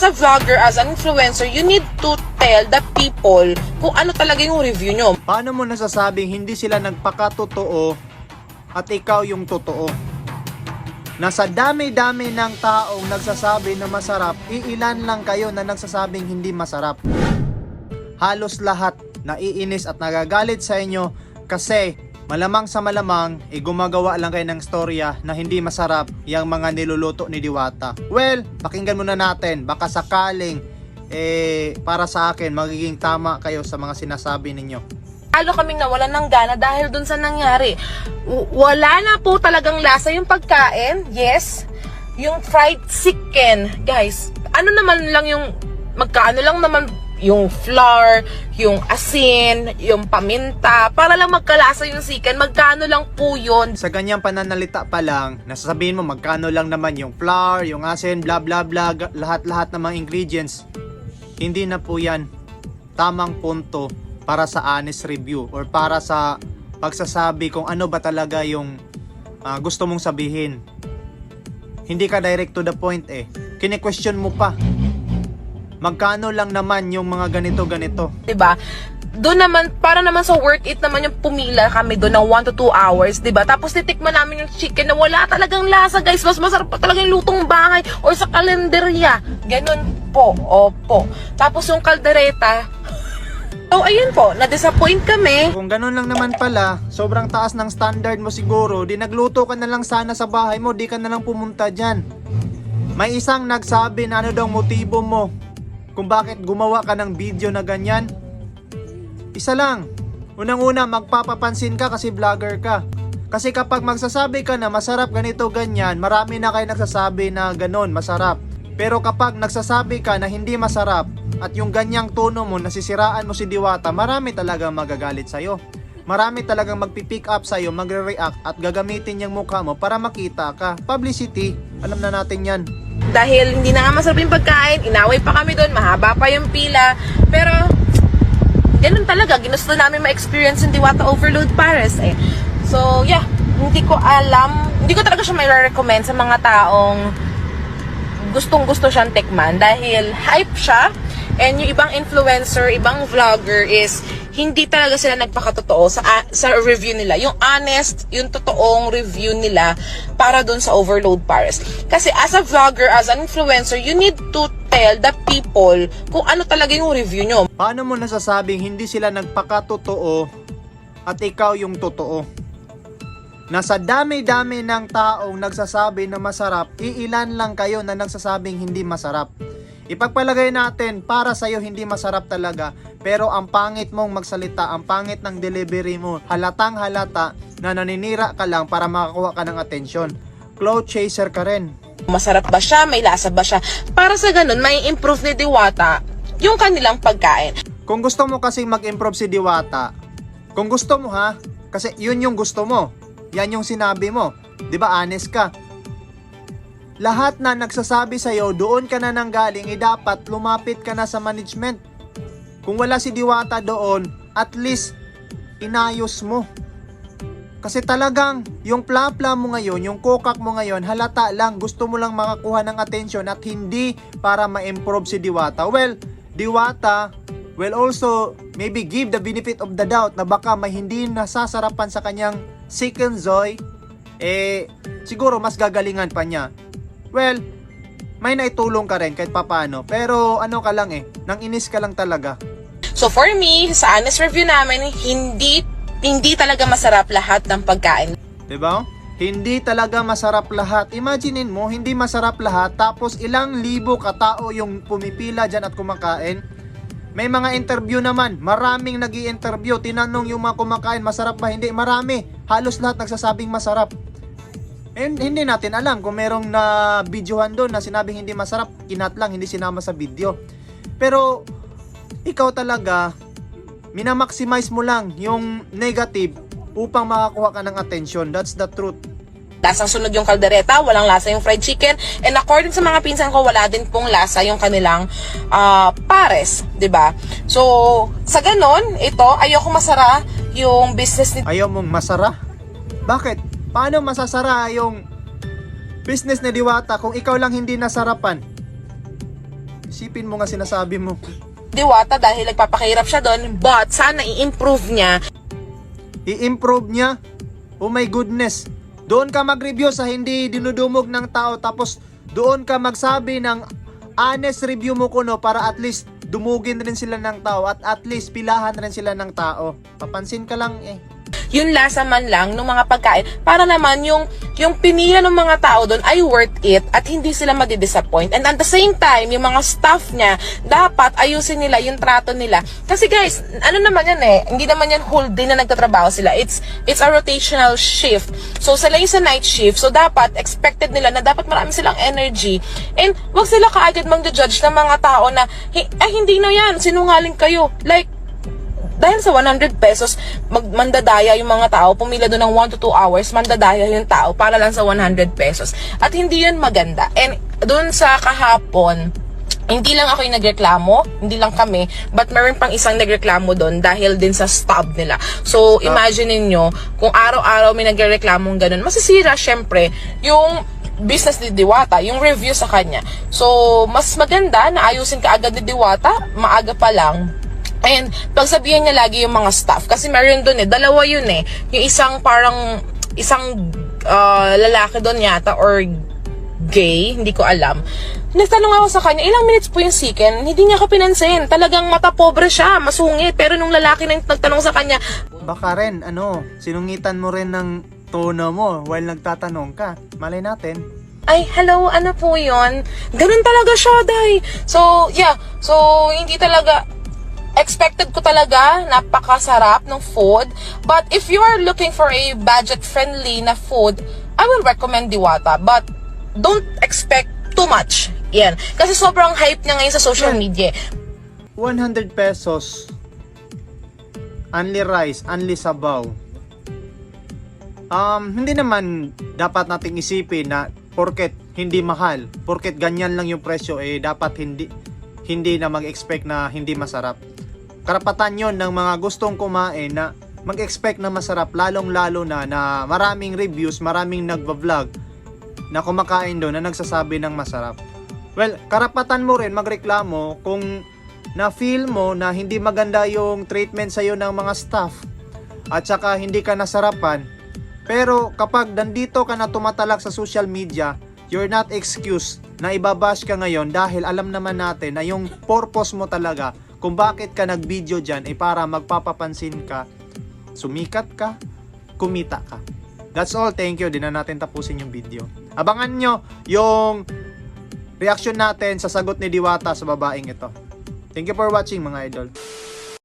as a vlogger, as an influencer, you need to tell the people kung ano talaga yung review nyo. Paano mo nasasabing hindi sila nagpakatotoo at ikaw yung totoo? Nasa dami-dami ng taong nagsasabi na masarap, iilan lang kayo na nagsasabing hindi masarap. Halos lahat naiinis at nagagalit sa inyo kasi malamang sa malamang gumagawa lang kayo ng storya na hindi masarap yung mga niluluto ni Diwata. Well, pakinggan muna natin, baka sakaling para sa akin magiging tama kayo sa mga sinasabi ninyo. Lalo kaming nawalan ng gana dahil dun sa nangyari. Wala na po talagang lasa yung pagkain. Yes, yung fried chicken. Guys, ano naman lang yung, magkaano lang naman yung flour, yung asin, yung paminta, para lang magkalasa yung chicken. Magkano lang po yun? Sa ganyang pananalita pa lang, nasasabihin mo magkano lang naman yung flour, yung asin, bla bla bla, lahat-lahat ng mga ingredients. Hindi na po yan tamang punto para sa honest review or para sa pagsasabi kung ano ba talaga yung gusto mong sabihin. Hindi ka direct to the point Kine-question mo pa. Magkano lang naman yung mga ganito-ganito. Diba? Doon naman, para naman sa worth it naman yung pumila kami doon ng 1 to 2 hours, diba? Tapos titikman namin yung chicken na wala talagang lasa, guys. Mas masarap pa talaga yung lutong bahay or sa kalenderya. Ganun po, opo. Tapos yung kaldereta, so ayun po, na-disappoint kami. Kung ganun lang naman pala, sobrang taas ng standard mo siguro, di nagluto ka na lang sana sa bahay mo, di ka na lang pumunta dyan. May isang nagsabi na ano daw motibo mo kung bakit gumawa ka ng video na ganyan. Isa lang, unang-una magpapapansin ka kasi vlogger ka. Kasi kapag magsasabi ka na masarap ganito ganyan, marami na kayo nagsasabi na ganon, masarap. Pero kapag nagsasabi ka na hindi masarap at yung ganyang tono mo, nasisiraan mo si Diwata, marami talagang magagalit sa'yo. Marami talagang magpipick up sa'yo, magre-react at gagamitin yung mukha mo para makita ka. Publicity, alam na natin yan. Dahil hindi na nga masarap yung pagkain, inaway pa kami doon, mahaba pa yung pila. Pero, ganun talaga, ginusto namin ma-experience yung Diwata Overload Paris So, yeah, hindi ko alam, hindi ko talaga siya may recommend sa mga taong gustong-gusto siyang tikman dahil hype siya. And yung ibang influencer, ibang vlogger is hindi talaga sila nagpakatotoo sa review nila. Yung honest, yung totoong review nila para dun sa Overload Paris. Kasi as a vlogger, as an influencer, you need to tell the people kung ano talaga yung review nyo. Paano mo nasasabing hindi sila nagpakatotoo at ikaw yung totoo? Nasa dami-dami ng taong nagsasabi na masarap, iilan lang kayo na nagsasabing hindi masarap. Ipagpalagay natin, para sa'yo hindi masarap talaga, pero ang pangit mong magsalita, ang pangit ng delivery mo, halatang halata na naninira ka lang para makakuha ka ng atensyon. Cloud chaser ka rin. Masarap ba siya? May lasa ba siya? Para sa ganun, may improve ni Diwata yung kanilang pagkain. Kung gusto mo kasing mag-improve si Diwata, kung gusto mo ha, kasi yun yung gusto mo, yan yung sinabi mo, di ba honest ka? Lahat na nagsasabi sa'yo, doon ka na nanggaling, dapat lumapit ka na sa management. Kung wala si Diwata doon, at least inayos mo. Kasi talagang yung pla-pla mo ngayon, yung kokak mo ngayon, halata lang, gusto mo lang makakuha ng atensyon at hindi para ma-improve si Diwata. Well, Diwata will also maybe give the benefit of the doubt na baka may hindi nasasarapan sa kanyang chicken joy, siguro mas gagalingan pa niya. Well, may naitulong ka rin kahit papano. Pero ano ka lang nang inis ka lang talaga. So for me, sa honest review namin, hindi talaga masarap lahat ng pagkain. Diba? Hindi talaga masarap lahat. Imaginein mo, hindi masarap lahat, tapos ilang libo katao yung pumipila dyan at kumakain. May mga interview naman, maraming nag-i-interview, tinanong yung mga kumakain, masarap ba? Hindi, marami. Halos lahat nagsasabing masarap. And hindi natin alam kung merong na videohan doon na sinabing hindi masarap, kinat lang, hindi sinama sa video. Pero ikaw talaga, minamaximize mo lang yung negative upang makakuha ka ng attention. That's the truth. Lasang sunod yung kaldereta, walang lasa yung fried chicken, and according sa mga pinsan ko, wala din pong lasa yung kanilang pares, 'di ba? So, sa ganon, ito, ayoko masara yung business ni... Ayaw mong masara? Bakit? Paano masasara yung business ni Diwata kung ikaw lang hindi nasarapan? Isipin mo nga sinasabi mo. Diwata dahil nagpapakahirap siya doon, but sana i-improve niya. I-improve niya? Oh my goodness. Doon ka mag-review sa hindi dinudumog ng tao, tapos doon ka magsabi ng honest review mo kuno para at least dumugin rin sila ng tao at least pilahan rin sila ng tao. Papansin ka lang eh. Yung lasa man lang ng mga pagkain para naman yung pinila ng mga tao doon ay worth it at hindi sila madidisappoint. And at the same time, yung mga staff niya, dapat ayusin nila yung trato nila. Kasi guys, ano naman yan hindi naman yan whole day na nagtatrabaho sila. It's a rotational shift. So sila yung sa night shift. So dapat, expected nila na dapat marami silang energy. And wag sila kaagad mang-judge ng mga tao na, hindi na yan, sinungaling kayo. Like, dahil sa 100 pesos, mandadaya yung mga tao, pumila doon ng 1 to 2 hours, mandadaya yung tao para lang sa 100 pesos. At hindi yun maganda. And doon sa kahapon, hindi lang ako yung nagreklamo, hindi lang kami, but meron pang isang nagreklamo doon dahil din sa stub nila. So, imagine niyo kung araw-araw may nagrereklamong ganun, masisira syempre yung business ni Diwata, yung review sa kanya. So, mas maganda na ayusin ka agad ni Diwata, maaga pa lang. And pagsabihan niya lagi yung mga staff. Kasi meron doon dalawa yun Yung isang lalaki doon yata or gay, hindi ko alam. Nagtanong ako sa kanya, ilang minutes po yung siken? Hindi niya ako pinansin. Talagang mata pobre siya, masungit. Pero nung lalaki na nagtanong sa kanya, Baka rin, sinungitan mo rin ng tono mo while nagtatanong ka. Malay natin. ay, hello, ano po yun? Ganun talaga siya, day. So, yeah. So, hindi talaga expected ko talaga, napakasarap ng food. But if you are looking for a budget-friendly na food, I will recommend Diwata. But don't expect too much. Yan. Kasi sobrang hype niya ngayon sa social media. 100 pesos. Only rice, only sabaw. Hindi naman dapat nating isipin na porket hindi mahal, porket ganyan lang yung presyo, dapat hindi na mag-expect na hindi masarap. Karapatan yon ng mga gustong kumain na mag-expect na masarap, lalong-lalo na maraming reviews, maraming nagva-vlog na kumakain doon na nagsasabi ng masarap. Well, karapatan mo rin magreklamo kung na-feel mo na hindi maganda yung treatment sa'yo ng mga staff at saka hindi ka nasarapan. Pero kapag nandito ka na tumatalak sa social media, you're not excused na ibabash ka ngayon dahil alam naman natin na yung purpose mo talaga kung bakit ka nag-video dyan ay para magpapapansin ka, sumikat ka, kumita ka. That's all. Thank you. Di na natin tapusin yung video. Abangan nyo yung reaction natin sa sagot ni Diwata sa babaeng ito. Thank you for watching mga idol.